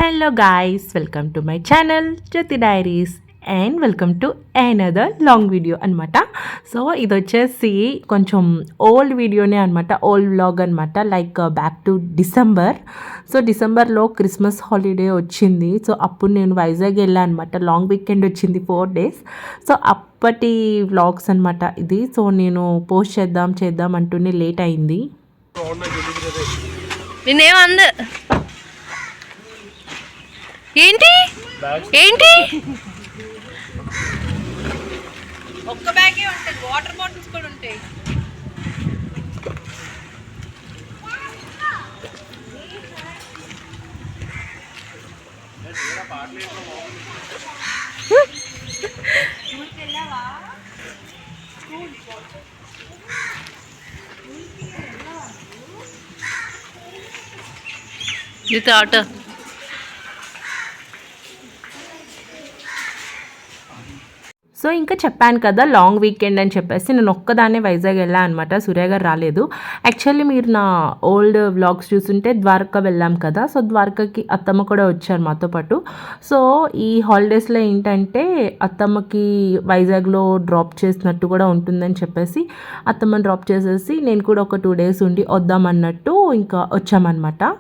Hello guys, welcome to my channel Jyoti Diaries and welcome to another long video అనమాట. So ఇది వచ్చేసి కొంచెం old వీడియోనే అనమాట, ఓల్డ్ వ్లాగ్ అనమాట, like back to December. So డిసెంబర్లో క్రిస్మస్ హాలిడే వచ్చింది. సో అప్పుడు నేను వైజాగ్ వెళ్ళాను అనమాట. లాంగ్ వీకెండ్ వచ్చింది 4 days. సో అప్పటి వ్లాగ్స్ అనమాట ఇది. సో నేను పోస్ట్ చేద్దాం అంటూనే లేట్ అయింది. నేనేమంది ఏంటి ఏంటి ఒక్క బ్యాగే ఉంటుంది, వాటర్ బాటిల్స్ కూడా ఉంటాయి. ఇది ఆటో సో ఇంకా చెప్పాను కదా లాంగ్ వీకెండ్ అని చెప్పేసి నేను ఒక్కదాన్నే వైజాగ్ వెళ్ళాను అనమాట. సూర్య గారు రాలేదు. యాక్చువల్లీ మీరు నా ఓల్డ్ వ్లాగ్స్ చూస్తుంటే ద్వారకా వెళ్ళాం కదా. సో ద్వారకాకి అత్తమ్మ కూడా వచ్చారు మాతో పాటు. సో ఈ హాలిడేస్లో ఏంటంటే అత్తమ్మకి వైజాగ్లో డ్రాప్ చేసినట్టు కూడా ఉంటుందని చెప్పేసి అత్తమ్మని డ్రాప్ చేసేసి నేను కూడా ఒక 2 days ఉండి వద్దామన్నట్టు ఇంకా వచ్చామన్నమాట.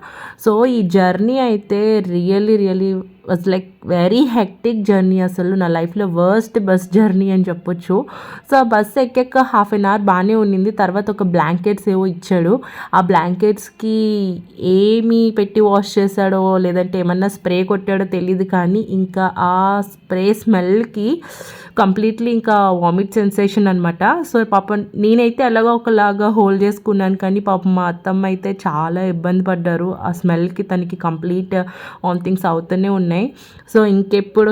సో ఈ జర్నీ అయితే really was like very hectic journey. అసలు నా లైఫ్లో వర్స్ట్ బస్ జర్నీ అని చెప్పొచ్చు. సో ఆ బస్సు ఎక్కాక 1/2 hour బాగానే ఉండింది. తర్వాత ఒక బ్లాంకెట్స్ ఏవో ఇచ్చాడు. ఆ బ్లాంకెట్స్కి ఏమి పెట్టి వాష్ చేశాడో లేదంటే ఏమన్నా స్ప్రే కొట్టాడో తెలియదు, కానీ ఇంకా ఆ స్ప్రే స్మెల్కి కంప్లీట్లీ ఇంకా వామిట్ సెన్సేషన్ అనమాట. సో పాపం నేనైతే అలాగా ఒకలాగా హోల్డ్ చేసుకున్నాను, కానీ పాపం మా అత్తమ్మ అయితే చాలా ఇబ్బంది పడ్డారు. ఆ స్మెల్కి తనకి కంప్లీట్ వామిటింగ్స్ అవుతూనే ఉన్నాయి. సో ఇంకెప్పుడు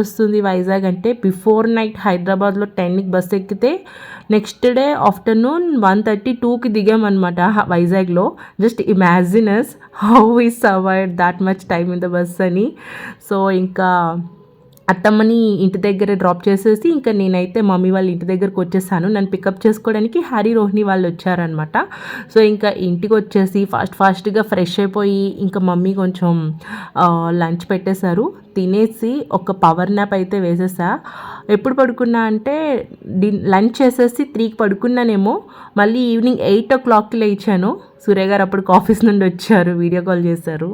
వస్తుంది వైజాగ్ అంటే బిఫోర్ నైట్ హైదరాబాద్లో 10కి బస్ ఎక్కితే నెక్స్ట్ డే ఆఫ్టర్నూన్ 1:32కి దిగామన్నమాట వైజాగ్లో. Just imagine us how we survived that much time in the bus అని. సో ఇంకా అత్తమ్మని ఇంటి దగ్గర డ్రాప్ చేసేసి ఇంకా నేనైతే మమ్మీ వాళ్ళ ఇంటి దగ్గరకు వచ్చేసాను. నన్ను పికప్ చేసుకోవడానికి హ్యారీ రోహిణి వాళ్ళు వచ్చారనమాట. సో ఇంకా ఇంటికి వచ్చేసి ఫాస్ట్గా ఫ్రెష్ అయిపోయి ఇంకా మమ్మీ కొంచెం లంచ్ పెట్టేశారు. తినేసి ఒక పవర్ నాప్ అయితే వేసేసా. ఎప్పుడు పడుకున్నా అంటే లంచ్ చేసేసి 3కి పడుకున్నానేమో. మళ్ళీ ఈవినింగ్ 8 o'clockకి లేచాను. సూర్య గారు అప్పుడు ఆఫీస్ నుండి వచ్చారు, వీడియో కాల్ చేశారు.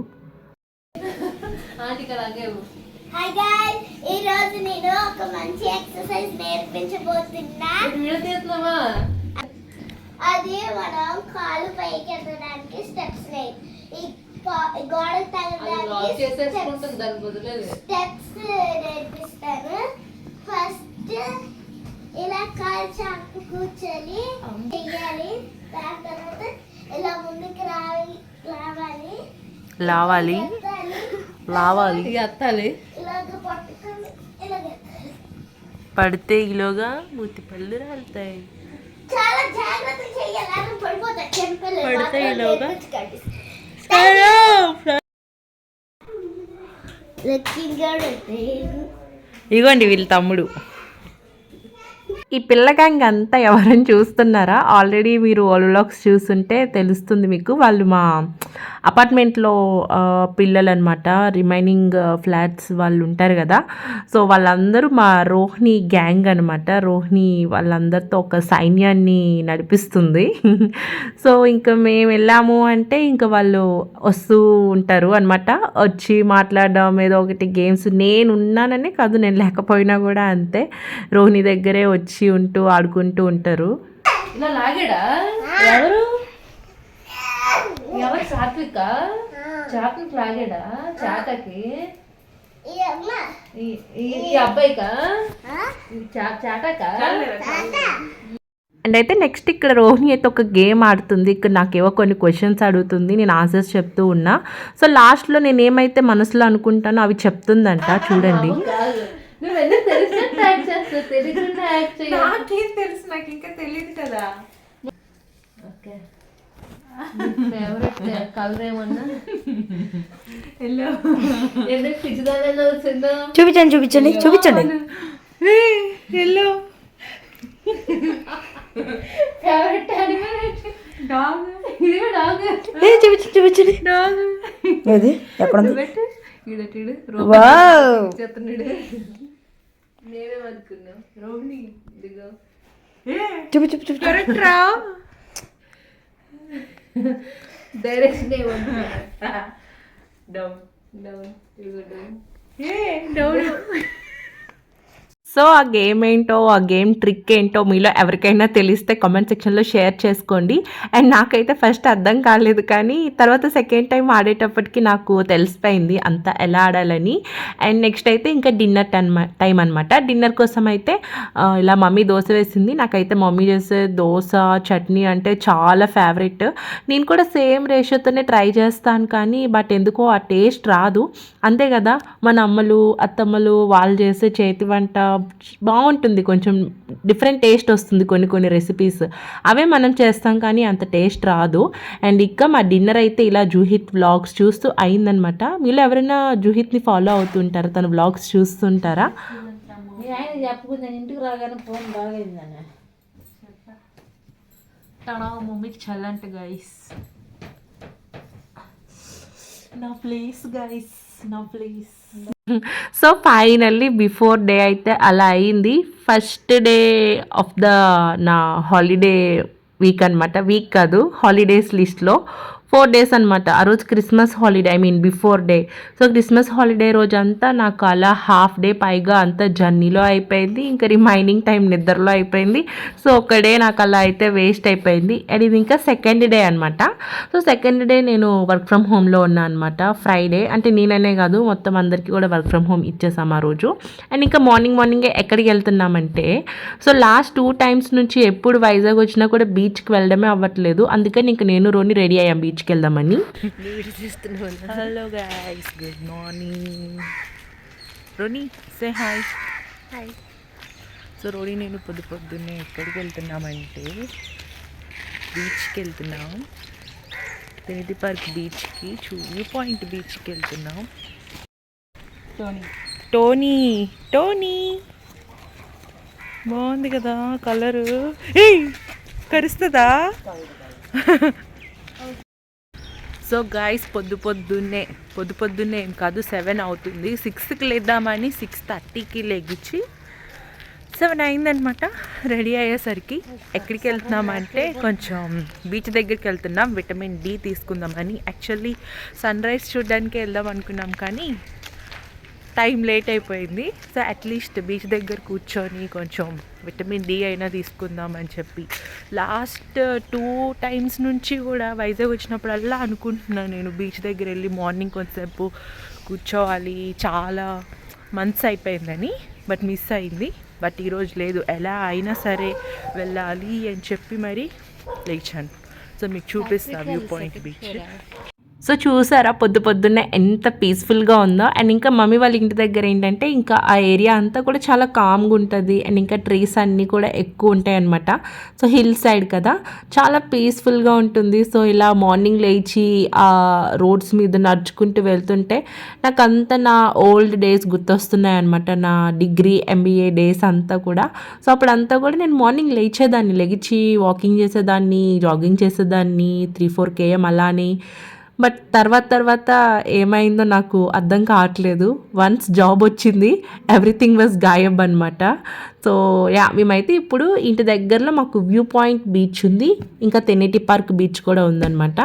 హాయ్ గైస్, ఈ రోజు నేను ఒక మంచి ఎక్సర్సైజ్ నేర్పించబోతున్నా. అది మనం కాలు పైకి ఎత్తడానికి స్టెప్స్ ఈ గోడ తగలడానికి స్టెప్స్ నేర్పిస్తాను. ఫస్ట్ ఇలా కాలు చాపు కూర్చొని చెయ్యాలి. దాని తర్వాత ఇలా ముందుకు లావాలి ఎత్తాలి. పడితే ఈలోగా మూతి పళ్ళు రాలుతాయి. చాలా జాగ్రత్తగా చేయాలి, పడితే ఈలోగా ఇగోండి వీళ్ళ తమ్ముడు. ఈ పిల్ల గ్యాంగ్ అంతా ఎవరైనా చూస్తున్నారా? ఆల్రెడీ మీరు వ్లాగ్స్ చూస్తుంటే తెలుస్తుంది మీకు. వాళ్ళు మా అపార్ట్మెంట్లో పిల్లలు అనమాట. రిమైనింగ్ ఫ్లాట్స్ వాళ్ళు ఉంటారు కదా. సో వాళ్ళందరూ మా రోహిణి గ్యాంగ్ అనమాట. రోహిణి వాళ్ళందరితో ఒక సైన్యాన్ని నడిపిస్తుంది. సో ఇంకా మేము వెళ్ళాము అంటే ఇంకా వాళ్ళు వస్తూ ఉంటారు అనమాట. వచ్చి మాట్లాడడం, ఏదో ఒకటి గేమ్స్. నేను ఉన్నాననే కాదు, నేను లేకపోయినా కూడా అంతే. రోహిణి దగ్గరే వచ్చి ఉంటూ ఆడుకుంటూ ఉంటారు. ఇలా లాగాడా? ఎవరు? సాత్విక్ లాగాడా చాటకి? ఈ అబ్బాయికా చాటక? అండ్ అయితే నెక్స్ట్ ఇక్కడ రోహిణి అయితే ఒక గేమ్ ఆడుతుంది. ఇక్కడ నాకేవో కొన్ని క్వశ్చన్స్ అడుగుతుంది, నేను ఆన్సర్స్ చెప్తూ ఉన్నా. సో లాస్ట్లో నేను ఏమైతే మనసులో అనుకుంటానో అవి చెప్తుందంట. చూడండి. నాకేం తెలుసు, నాకు ఇంకా తెలియదు కదా. ఫేవరెట్ కలర్ ఏమన్నా? చూపించండి. Yellow favourite animal dog. ఇది డాగ్. చూపించండి. డాగ్. ఏది ఎక్కడ ఉంది? చెప్తున్నాడు నేనే అనుకున్నా రోహిణి ఇదిగో చూపు కరెక్ట్ రా డైరెక్షన్ డౌన్ డౌన్ ఇదిగో డౌన్ డౌన్ సో ఆ గేమ్ ఏంటో ఆ గేమ్ ట్రిక్ ఏంటో మీలో ఎవరికైనా తెలిస్తే కామెంట్ సెక్షన్లో షేర్ చేసుకోండి. అండ్ నాకైతే ఫస్ట్ అర్థం కాలేదు, కానీ తర్వాత సెకండ్ టైం ఆడేటప్పటికి నాకు తెలిసిపోయింది అంతా ఎలా ఆడాలని. అండ్ నెక్స్ట్ అయితే ఇంకా డిన్నర్ టైం అనమాట. డిన్నర్ కోసం అయితే ఇలా మమ్మీ దోశ వేసింది. నాకైతే మమ్మీ చేసే దోశ చట్నీ అంటే చాలా ఫేవరెట్. నేను కూడా సేమ్ రేషియోతోనే ట్రై చేస్తాను, కానీ బట్ ఎందుకో ఆ టేస్ట్ రాదు. అంతే కదా, మన అమ్మలు అత్తమ్మలు వాళ్ళు చేసే చేతి వంట బాగుంటుంది, కొంచెం డిఫరెంట్ టేస్ట్ వస్తుంది కొన్ని రెసిపీస్. అవే మనం చేస్తాం కానీ అంత టేస్ట్ రాదు. అండ్ ఇంకా మా డిన్నర్ అయితే ఇలా జూహిత్ వ్లాగ్స్ చూస్తూ అయిందనమాట. మీలో ఎవరైనా జూహిత్ని ఫాలో అవుతుంటారా, తన వ్లాగ్స్ చూస్తుంటారా? ఆయన చెప్పుకుందాను ఇంటికి రాగానే ఫోన్ బాగా అయిందన్న మమ్మీకి చల్లంట గైస్, నా ప్లీజ్ గైస్, నా please. So finally before day అయితే అలా అయింది. ఫస్ట్ డే ఆఫ్ నా హాలిడే వీక్ అనమాట. వీక్ కాదు, హాలిడేస్ లిస్ట్లో 4 days అనమాట. ఆ రోజు Christmas holiday, before day. So Christmas holiday రోజు అంతా నాకు అలా హాఫ్ డే పైగా అంతా జర్నీలో అయిపోయింది, ఇంకా రిమైనింగ్ టైం నిద్రలో అయిపోయింది. సో ఒక డే నాకు అలా అయితే వేస్ట్ అయిపోయింది. అండ్ ఇది ఇంకా సెకండ్ డే అనమాట. సో సెకండ్ డే నేను వర్క్ ఫ్రమ్ హోమ్లో ఉన్నా అనమాట. ఫ్రైడే అంటే నేననే కాదు, మొత్తం అందరికీ కూడా వర్క్ ఫ్రమ్ హోమ్ ఇచ్చేసాం ఆ రోజు. అండ్ ఇంకా మార్నింగే ఎక్కడికి వెళ్తున్నామంటే, సో లాస్ట్ 2 times నుంచి ఎప్పుడు వైజాగ్ వచ్చినా కూడా బీచ్కి వెళ్ళడమే అవ్వట్లేదు. అందుకని ఇంక నేను రోని రెడీ అయ్యాం బీచ్కి వెళ్దామని. Hello guys, good morning. Roni say hi. Hi. So Roni నేను పొద్దున్నే ఎక్కడికి వెళ్తున్నామంటే బీచ్కి వెళ్తున్నాం. తినిటి పార్క్ బీచ్కి, వ్యూ పాయింట్ బీచ్కి వెళ్తున్నాం. టోనీ టోనీ బాగుంది కదా కలరు. కరుస్తుందా? సో గాయస్ పొద్దున్నే ఏం కాదు, 7 అవుతుంది. 6కి లేద్దామని 6:30కి లెగిచ్చి 7 అయిందనమాట రెడీ అయ్యేసరికి. ఎక్కడికి వెళ్తున్నామంటే కొంచెం బీచ్ దగ్గరికి వెళ్తున్నాం, విటమిన్ డి తీసుకుందామని. యాక్చువల్లీ సన్ రైజ్ చూడడానికి వెళ్దాం అనుకున్నాం, కానీ టైం లేట్ అయిపోయింది. సో అట్లీస్ట్ బీచ్ దగ్గర కూర్చొని కొంచెం విటమిన్ డి అయినా తీసుకుందామని చెప్పి లాస్ట్ 2 times నుంచి కూడా వైజాగ్ వచ్చినప్పుడల్లా అనుకుంటున్నాను నేను బీచ్ దగ్గర వెళ్ళి మార్నింగ్ కొంచెంసేపు కూర్చోవాలి, చాలా మంత్స్ అయిపోయిందని. బట్ మిస్ అయింది. బట్ ఈరోజు లేదు, ఎలా అయినా సరే వెళ్ళాలి అని చెప్పి మరి లేచాను. సో మీకు చూపిస్తా వ్యూ పాయింట్ బీచ్. సో చూసారా పొద్దున్నే ఎంత పీస్ఫుల్గా ఉందో. అండ్ ఇంకా మమ్మీ వాళ్ళ ఇంటి దగ్గర ఏంటంటే ఇంకా ఆ ఏరియా అంతా కూడా చాలా కామ్గా ఉంటుంది. అండ్ ఇంకా ట్రీస్ అన్నీ కూడా ఎక్కువ ఉంటాయి అన్నమాట. సో హిల్ సైడ్ కదా, చాలా పీస్ఫుల్గా ఉంటుంది. సో ఇలా మార్నింగ్ లేచి ఆ రోడ్స్ మీద నడుచుకుంటూ వెళ్తుంటే నాకు అంతా నా ఓల్డ్ డేస్ గుర్తొస్తున్నాయి అనమాట. నా డిగ్రీ MBA డేస్ అంతా కూడా. సో అప్పుడంతా కూడా నేను మార్నింగ్ లేచేదాన్ని, లెగిచి వాకింగ్ చేసేదాన్ని, జాగింగ్ చేసేదాన్ని 3-4 km అలానే. బట్ తర్వాత ఏమైందో నాకు అర్థం కావట్లేదు. వన్స్ జాబ్ వచ్చింది, ఎవ్రీథింగ్ వాజ్ గాయబ్ అనమాట. సో మేమైతే ఇప్పుడు ఇంటి దగ్గరలో మాకు వ్యూ పాయింట్ బీచ్ ఉంది, ఇంకా తెన్నేటి పార్క్ బీచ్ కూడా ఉందన్నమాట.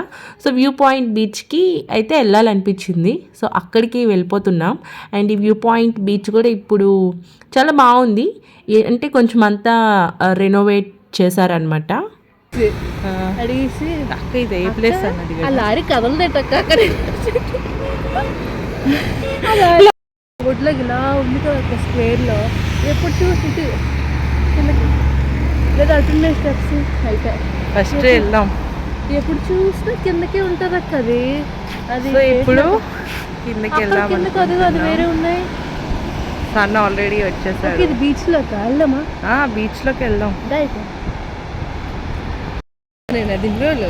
సో వ్యూ పాయింట్ బీచ్కి అయితే వెళ్ళాలనిపించింది, సో అక్కడికి వెళ్ళిపోతున్నాం. అండ్ ఈ వ్యూ పాయింట్ బీచ్ కూడా ఇప్పుడు చాలా బాగుంది, అంటే కొంచెం అంతా రెనోవేట్ చేశారనమాట. అడిగేసి అక్క ఇది ఏ ప్లేస్ అన్నది ఆ లారీ కదలదేటక్క అక్కడ ఒడ్లోకి ఇలా ఉంది కదా ఒక స్క్వేర్లో. ఎప్పుడు చూసి ఇటు కిందకి లేదా అటున్న స్టెప్స్ అయితే ఫస్ట్ వెళ్దాం. ఎప్పుడు చూసినా కిందకే ఉంటుంది అక్క అది. అది ఇప్పుడు కిందకి వెళ్దాం. కిందకి అది వేరే ఉన్నాయి. సన్ ఆల్రెడీ వచ్చేసాడు. ఇది బీచ్లోకి వెళ్దామా? బీచ్లోకి వెళ్దాం. నేను అది రోజులు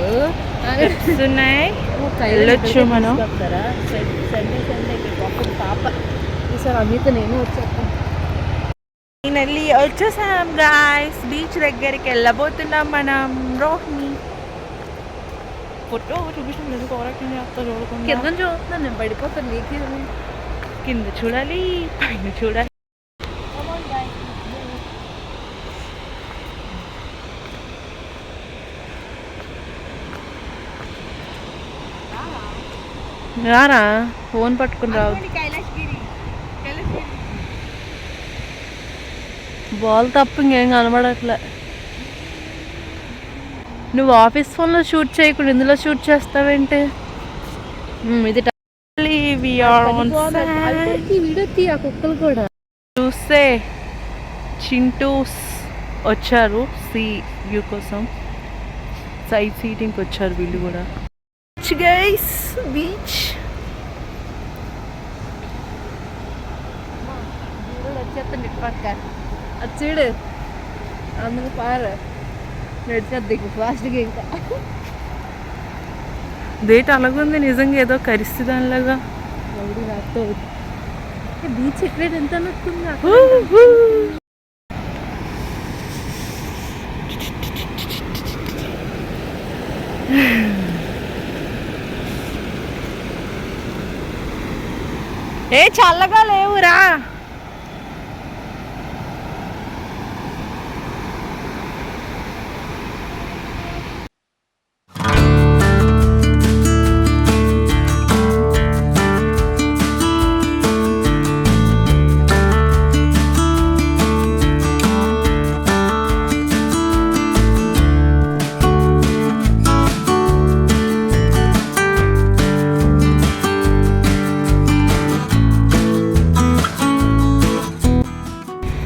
ఉన్నాయి, వెళ్ళొచ్చు మనం. సండే గొప్ప పాప ఈసారి అమ్మితే నేను వచ్చేస్తాను. ఫైనల్లీ వచ్చేసాం గాయ్స్, బీచ్ దగ్గరికి వెళ్ళబోతున్నాం మనం. రోహిణి ఫోటో చూపించడం లేదు, కోరక్షన్ చేస్తా చూడకుండా. కింద చూస్తున్నాను నేను, పడిపోతాను. నీకు కింద చూడాలి, పైన చూడాలి. రారా ఫోన్ పట్టుకుని రావు. బాల్ తప్ప ఇంకేం కనబడట్లే. నువ్వు ఆఫీస్ ఫోన్లో షూట్ చేయకుండా ఇందులో షూట్ చేస్తావేంటి? ఇది వీడియో కుక్కలు కూడా చూస్తే చింటూస్ వచ్చారు సీ వ్యూ కోసం, సైడ్ సీటింగ్కి వచ్చారు వీళ్ళు కూడా. గైస్ బీచ్ వచ్చేస్తుంది పక్క చూడు, అందుకు పారు నడిచేద్ది ఫాస్ట్గా. ఇంకా డేట్ అలాగుంది నిజంగా, ఏదో కరిస్తే దానిలాగా. బీచ్ ఎక్కడ ఎంత అనుకుంది. ఏ చల్లగా లేవురా.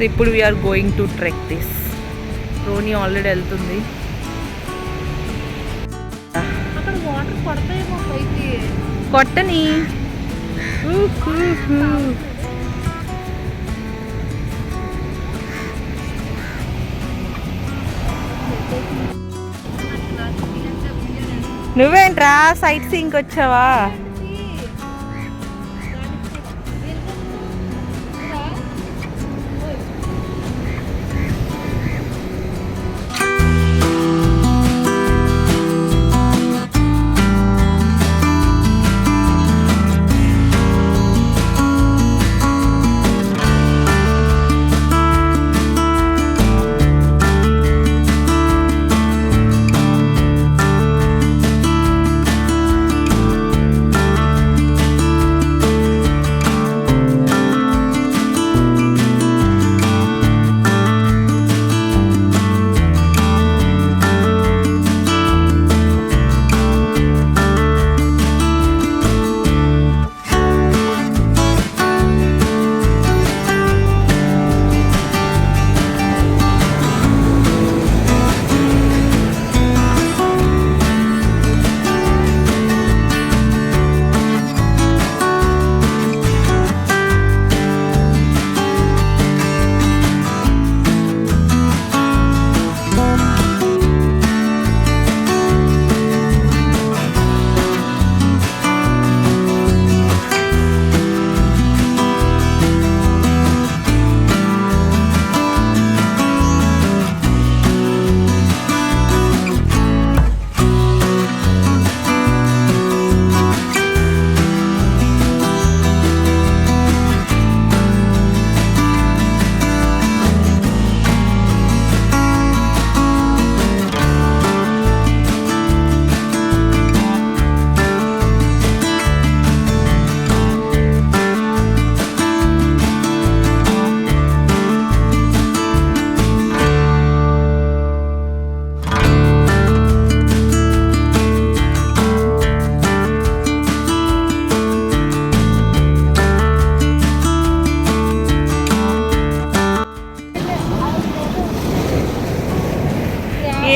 ఇప్పుడు we are going to trek this. Roni already వెళ్తుంది. అక్కడ వాటర్ పడతాయేమో పైకి. కొట్టని. నువ్వేంట్రా సైట్ సీయింగ్ వచ్చావా?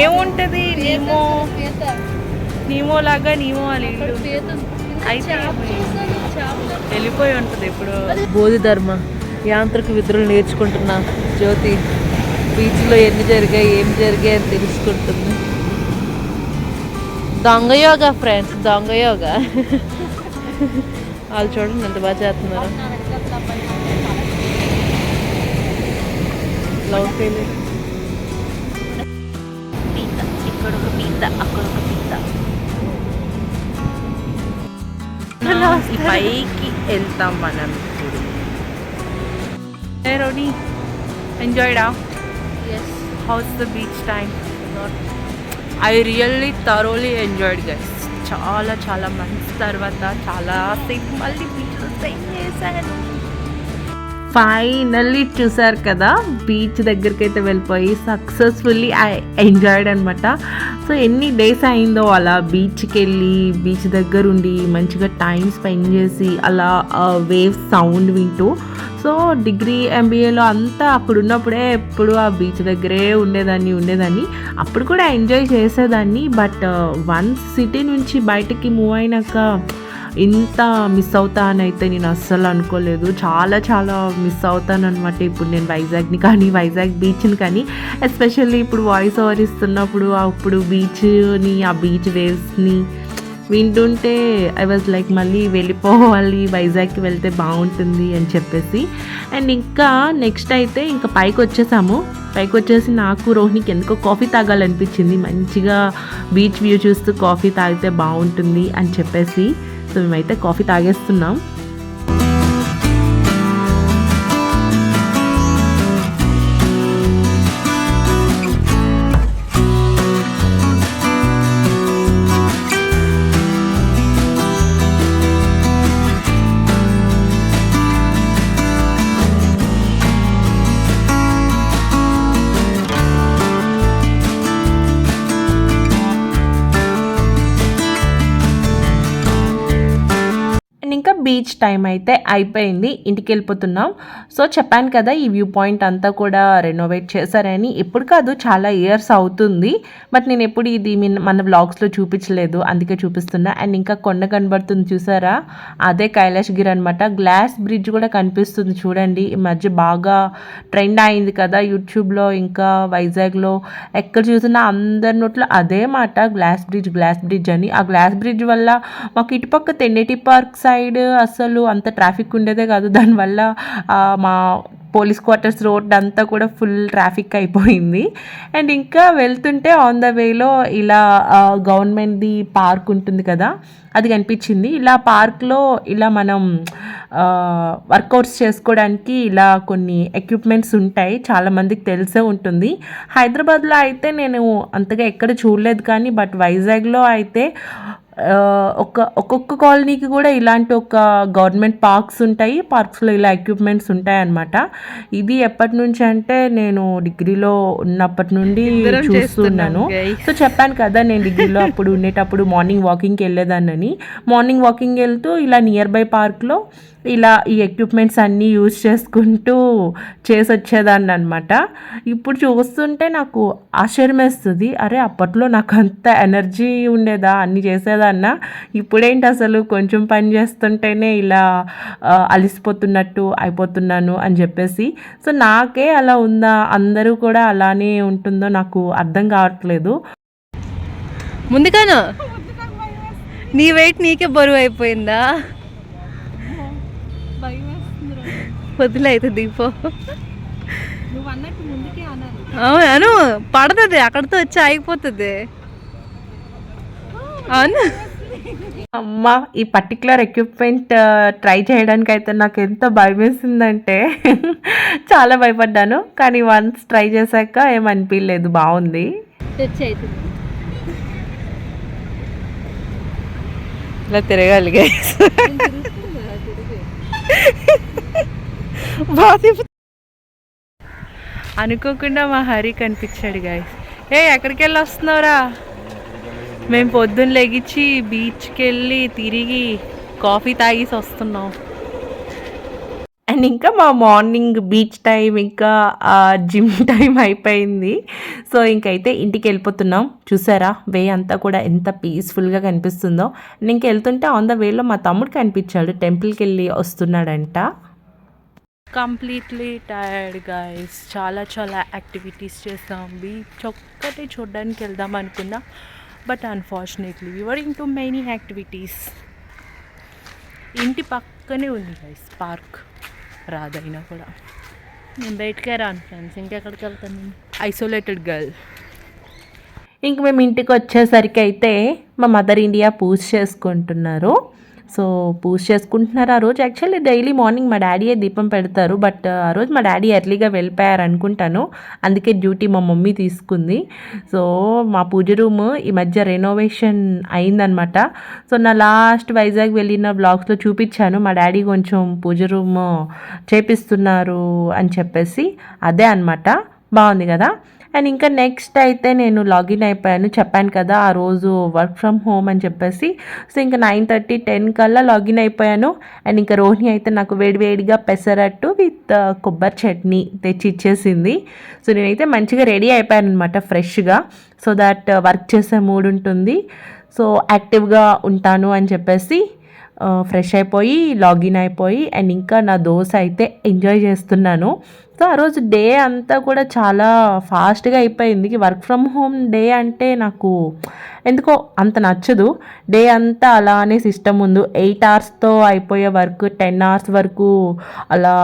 ఏముంటది నీమో నీమో లాగా నీమో అని అయితే వెళ్ళిపోయి ఉంటుంది ఇప్పుడు. బోధి ధర్మ యాంత్రిక విధులు నేర్చుకుంటున్నా జ్యోతి. బీచ్లో ఎన్ని జరిగాయి ఏం జరిగాయి అని తెలుసుకుంటుంది. దొంగ యోగా ఫ్రెండ్స్, దొంగ యోగా. వాళ్ళు చూడండి ఎంత బాగా చేస్తున్నారు. Love failure. ఇక్కడ ఒక పీత, అక్కడ ఒక పీత. పైకి వెళ్తాం మనం ఇప్పుడు. Hey Roni, enjoyed how? Yes. How's the beach time? I really thoroughly enjoyed guys. చాలా చాలా మంత్స్ తర్వాత చాలా సేపు మళ్ళీ బీచ్లో స్పెండ్ చేశాను. ఫైనల్లీ చూసారు కదా, బీచ్ దగ్గరికి అయితే వెళ్ళిపోయి సక్సెస్ఫుల్లీ ఐ ఎంజాయ్డ్ అనమాట. సో ఎన్ని డేస్ అయిందో అలా బీచ్కి వెళ్ళి బీచ్ దగ్గర ఉండి మంచిగా టైం స్పెండ్ చేసి అలా వేవ్స్ సౌండ్ వింటూ. సో డిగ్రీ ఎంబీఏలో అంతా అక్కడ ఉన్నప్పుడే ఎప్పుడు ఆ బీచ్ దగ్గరే ఉండేదాన్ని. అప్పుడు కూడా ఎంజాయ్ చేసేదాన్ని. బట్ వన్స్ సిటీ నుంచి బయటికి మూవ్ అయినాక ఇంత మిస్ అవుతానైతే నేను అస్సలు అనుకోలేదు. చాలా చాలా మిస్ అవుతాను అనమాట ఇప్పుడు నేను వైజాగ్ని కానీ, వైజాగ్ బీచ్ని కానీ. ఎస్పెషల్లీ ఇప్పుడు వాయిస్ ఓవర్ ఇస్తున్నప్పుడు అప్పుడు బీచ్ని, ఆ బీచ్ వేవ్స్ని వింటుంటే ఐ వాజ్ లైక్ మళ్ళీ వెళ్ళిపోవాలి, వైజాగ్కి వెళ్తే బాగుంటుంది అని చెప్పేసి. అండ్ ఇంకా నెక్స్ట్ అయితే ఇంకా పైకి వచ్చేసి నాకు రోహిణికి ఎందుకో కాఫీ తాగాలనిపించింది. మంచిగా బీచ్ వ్యూ చూస్తూ కాఫీ తాగితే బాగుంటుంది అని చెప్పేసి సో మేమైతే కాఫీ తాగేస్తున్నాం. ఇంకా బీచ్ టైం అయితే అయిపోయింది, ఇంటికి వెళ్ళిపోతున్నాం. సో చెప్పాను కదా ఈ వ్యూ పాయింట్ అంతా కూడా రెనోవేట్ చేశారని. ఎప్పుడు కాదు, చాలా ఇయర్స్ అవుతుంది. బట్ నేను ఎప్పుడు ఇది మన వ్లాగ్స్లో చూపించలేదు, అందుకే చూపిస్తున్నా. అండ్ ఇంకా కొండ కనబడుతుంది చూసారా, అదే కైలాసగిరి అనమాట. గ్లాస్ బ్రిడ్జ్ కూడా కనిపిస్తుంది చూడండి. ఈ మధ్య బాగా ట్రెండ్ అయింది కదా యూట్యూబ్లో, ఇంకా వైజాగ్లో ఎక్కడ చూసినా అందరి నోట్లో అదే మాట, గ్లాస్ బ్రిడ్జ్ అని. ఆ గ్లాస్ బ్రిడ్జ్ వల్ల మాకు ఇటుపక్క తెన్నేటి పార్క్ సైడ్ అసలు అంత ట్రాఫిక్ ఉండేదే కాదు. దానివల్ల మా పోలీస్ క్వార్టర్స్ రోడ్ అంతా కూడా ఫుల్ ట్రాఫిక్ అయిపోయింది. అండ్ ఇంకా వెళ్తుంటే ఆన్ ద వేలో ఇలా గవర్నమెంట్ది పార్క్ ఉంటుంది కదా, అది కనిపించింది. ఇలా పార్క్లో ఇలా మనం వర్కౌట్స్ చేసుకోవడానికి ఇలా కొన్ని ఎక్విప్మెంట్స్ ఉంటాయి, చాలామందికి తెలిసే ఉంటుంది. హైదరాబాద్లో అయితే నేను అంతగా ఎక్కడ చూడలేదు కానీ, బట్ వైజాగ్లో అయితే ఒక్కొక్క కాలనీకి కూడా ఇలాంటి ఒక గవర్నమెంట్ పార్క్స్ ఉంటాయి. పార్క్స్లో ఇలా ఎక్విప్మెంట్స్ ఉంటాయి అన్నమాట. ఇది ఎప్పటి నుంచి అంటే నేను డిగ్రీలో ఉన్నప్పటి నుండి చూస్తున్నాను. సో చెప్పాను కదా నేను డిగ్రీలో అప్పుడు ఉండేటప్పుడు మార్నింగ్ వాకింగ్కి వెళ్ళేదాన్ని. మార్నింగ్ వాకింగ్ వెళ్తూ ఇలా నియర్ బై పార్క్లో ఇలా ఈ ఎక్విప్మెంట్స్ అన్నీ యూజ్ చేసుకుంటూ చేసి వచ్చేదాన్ని అనమాట. ఇప్పుడు చూస్తుంటే నాకు ఆశ్చర్యం వేస్తుంది, అరే అప్పట్లో నాకు అంత ఎనర్జీ ఉండేదా, అన్నీ చేసేదాన్నా, ఇప్పుడేంటి అసలు కొంచెం పని చేస్తుంటేనే ఇలా అలిసిపోతున్నట్టు అయిపోతున్నాను అని చెప్పేసి. సో నాకే అలా ఉందా, అందరూ కూడా అలానే ఉంటుందో నాకు అర్థం కావట్లేదు. ముందుగానా నీ వెయిట్ నీకే బరువు అయిపోయిందా? వదిలైతే దీపో అవును, పడుతుంది అక్కడితో వచ్చి ఆగిపోతుంది. అవును అమ్మ, ఈ పర్టికులర్ ఎక్విప్మెంట్ ట్రై చేయడానికి అయితే నాకు ఎంత భయం వేసిందంటే చాలా భయపడ్డాను. కానీ వన్స్ ట్రై చేశాక ఏమనిపించలేదు, బాగుంది. ఇలా తిరగాలి అనుకోకుండా మా హరి కనిపించాడు గైస్. ఎక్కడికి వెళ్ళి వస్తున్నావురా? మేము పొద్దున్న లెగిచ్చి బీచ్కి వెళ్ళి తిరిగి కాఫీ తాగేసి వస్తున్నాం. అండ్ ఇంకా మా మార్నింగ్ బీచ్ టైం ఇంకా జిమ్ టైం అయిపోయింది. సో ఇంకైతే ఇంటికి వెళ్ళిపోతున్నాం. చూసారా వే అంతా కూడా ఎంత పీస్ఫుల్గా కనిపిస్తుందో. నేను ఇంక వెళ్తుంటే ఆన్ ద వేలో మా తమ్ముడు కనిపించాడు, టెంపుల్కి వెళ్ళి వస్తున్నాడంట. కంప్లీట్లీ టైర్డ్ గైస్, చాలా చాలా యాక్టివిటీస్ చేస్తాం. బీచ్ ఒక్కటే చూడడానికి వెళ్దాం అనుకున్నా, but unfortunately we were in to many activities. ఇంటి పక్కనే ఉంది గైస్ పార్క్, రాదైనా కూడా. నేను బయటకే రాను ఫ్రెండ్స్, ఇంకెక్కడికి వెళ్తాను నేను, ఐసోలేటెడ్ గర్ల్. ఇంక మేము ఇంటికి వచ్చేసరికి అయితే మా మదర్ ఇండియా పూజ చేసుకుంటున్నారు. సో పూజ చేసుకుంటున్నారు ఆ రోజు. యాక్చువల్లీ డైలీ మార్నింగ్ మా డాడీయే దీపం పెడతారు, బట్ ఆ రోజు మా డాడీ ఎర్లీగా వెళ్ళిపోయారు అనుకుంటాను, అందుకే డ్యూటీ మా మమ్మీ తీసుకుంది. సో మా పూజ రూమ్ ఈ మధ్య రెనోవేషన్ అయిందనమాట. సో నా లాస్ట్ వైజాగ్ వెళ్ళిన బ్లాగ్స్లో చూపించాను, మా డాడీ కొంచెం పూజ రూమ్ చేపిస్తున్నారు అని చెప్పేసి, అదే అనమాట. బాగుంది కదా. అండ్ ఇంకా నెక్స్ట్ అయితే నేను లాగిన్ అయిపోయాను, చెప్పాను కదా ఆ రోజు వర్క్ ఫ్రమ్ హోమ్ అని చెప్పేసి. సో ఇంకా 9:30, 10 కల్లా లాగిన్ అయిపోయాను. అండ్ ఇంకా రోహిణి అయితే నాకు వేడివేడిగా పెసరట్టు విత్ కొబ్బరి చట్నీ తెచ్చి ఇచ్చేసింది. సో నేనైతే మంచిగా రెడీ అయిపోయాను అనమాట ఫ్రెష్గా, సో దట్ వర్క్ చేసే మూడ్ ఉంటుంది, సో యాక్టివ్గా ఉంటాను అని చెప్పేసి ఫ్రెష్ అయిపోయి లాగిన్ అయిపోయి అండ్ ఇంకా నా దోశ అయితే ఎంజాయ్ చేస్తున్నాను. సో ఆ రోజు డే అంతా కూడా చాలా ఫాస్ట్గా అయిపోయింది. వర్క్ ఫ్రమ్ హోమ్ డే అంటే నాకు ఎందుకో అంత నచ్చదు. డే అంతా అలానే సిస్టమ్ ముందు 8 అవర్స్తో అయిపోయే వర్క్ 10 అవర్స్ వరకు అలా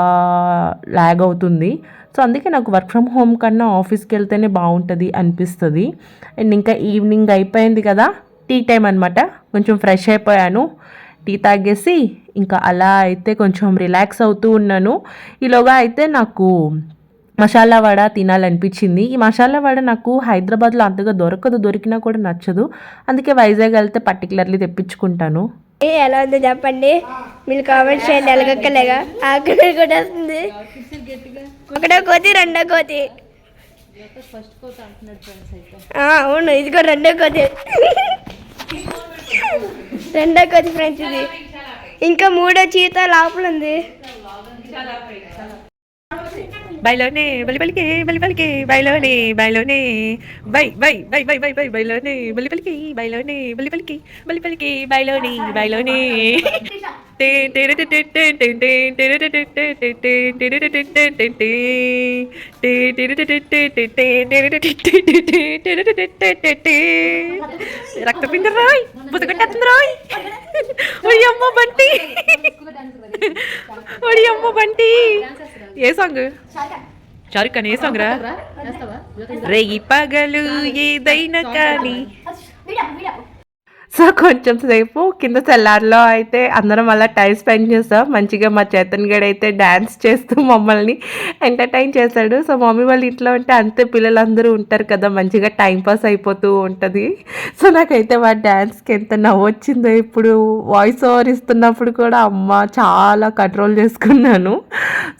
లాగ్ అవుతుంది. సో అందుకే నాకు వర్క్ ఫ్రమ్ హోమ్ కన్నా ఆఫీస్కి వెళ్తేనే బాగుంటుంది అనిపిస్తుంది. అండ్ ఇంకా ఈవినింగ్ అయిపోయింది కదా, టీ టైం అనమాట. కొంచెం ఫ్రెష్ అయిపోయాను, టీ తాగేసి ఇంకా అలా అయితే కొంచెం రిలాక్స్ అవుతూ ఉన్నాను. ఈలోగా అయితే నాకు మసాలా వడ తినాలనిపించింది. ఈ మసాలా వడ నాకు హైదరాబాద్లో అంతగా దొరకదు, దొరికినా కూడా నచ్చదు, అందుకే వైజాగ్ వెళ్తే పర్టికులర్లీ తెప్పించుకుంటాను. ఎలా ఉందో చెప్పండి, మీరు కామెంట్ చేయండి. ఎలాగక్కలేగా ఆకలి కూడా వస్తుంది. ఒకటో కోతి, రెండో కోతి. అవును, ఇది కూడా రెండో కోతి. రెండో కోతి ఫ్రెండ్స్ ఇది. ఇంకా మూడో చీత లోపల ఉంది. బయలోనే బలిపలికి బలిపలికి బయలోనే బయలోనే బై బై బై బై బై బై బయలోనే బలిపలికి బయలోనే బలిపలికి బలిపలికి బయలోనే బయలోనే రక్తపిండి రాయ్ బుతగట్టేస్తుంది రాయ్. ఒడి అమ్మ బంటి, ఒడి అమ్మ బంటి. ఏ సాంగ్? షారుఖ్ ఖాన్. ఏ సాంగ్ రా? రేగి పగలు ఏదైనా కానీ. సో కొంచెం సేపు కింద సెల్లార్లో అయితే అందరం అలా టైం స్పెండ్ చేస్తాం. మంచిగా మా చేతన్ గడ్ అయితే డ్యాన్స్ చేస్తూ మమ్మల్ని ఎంటర్టైన్ చేశాడు. సో మమ్మీ వాళ్ళ ఇంట్లో ఉంటే అంతే, పిల్లలందరూ ఉంటారు కదా, మంచిగా టైం పాస్ అయిపోతూ ఉంటుంది. సో నాకైతే వాడి డ్యాన్స్కి ఎంత నవ్వు వచ్చిందో. ఇప్పుడు వాయిస్ ఓవర్ ఇస్తున్నప్పుడు కూడా అమ్మ చాలా కంట్రోల్ చేసుకున్నాను.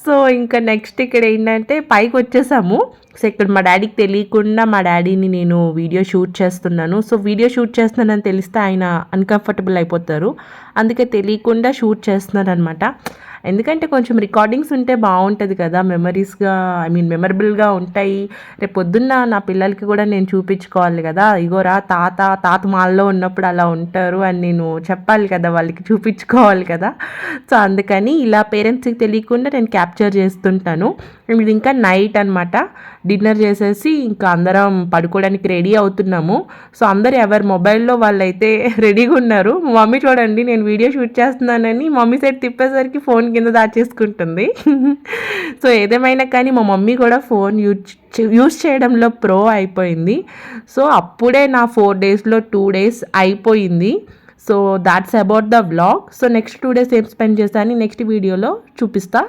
సో ఇంకా నెక్స్ట్ ఇక్కడ ఏంటంటే పైకి వచ్చేసాము. సో ఇక్కడ మా డాడీకి తెలియకుండా మా డాడీని నేను వీడియో షూట్ చేస్తున్నాను. సో వీడియో షూట్ చేస్తున్నానని తెలిస్తే ఆయన అన్కంఫర్టబుల్ అయిపోతారు, అందుకే తెలియకుండా షూట్ చేస్తున్నాను అనమాట. ఎందుకంటే కొంచెం రికార్డింగ్స్ ఉంటే బాగుంటుంది కదా, మెమరీస్గా మెమరబుల్గా ఉంటాయి. రేపు పొద్దున్న నా పిల్లలకి కూడా నేను చూపించుకోవాలి కదా, ఇగోరా తాత మాల్లో ఉన్నప్పుడు అలా ఉంటారు అని నేను చెప్పాలి కదా, వాళ్ళకి చూపించుకోవాలి కదా. సో అందుకని ఇలా పేరెంట్స్కి తెలియకుండా నేను క్యాప్చర్ చేస్తుంటాను. ఇది ఇంకా నైట్ అనమాట, డిన్నర్ చేసేసి ఇంకా అందరం పడుకోవడానికి రెడీ అవుతున్నాము. సో అందరు ఎవరి మొబైల్లో వాళ్ళైతే రెడీగా ఉన్నారు. మా మమ్మీ చూడండి, నేను వీడియో షూట్ చేస్తున్నానని మమ్మీ సైడ్ తిప్పేసరికి ఫోన్ కింద దాచేసుకుంటుంది. సో ఏదేమైనా కానీ మా మమ్మీ కూడా ఫోన్ యూజ్ చేయడంలో ప్రో అయిపోయింది. సో అప్పుడే నా 4 డేస్లో 2 డేస్ అయిపోయింది. So that's about the vlog. So next 2 days ఏం స్పెండ్ చేస్తాను నెక్స్ట్ వీడియోలో చూపిస్తా.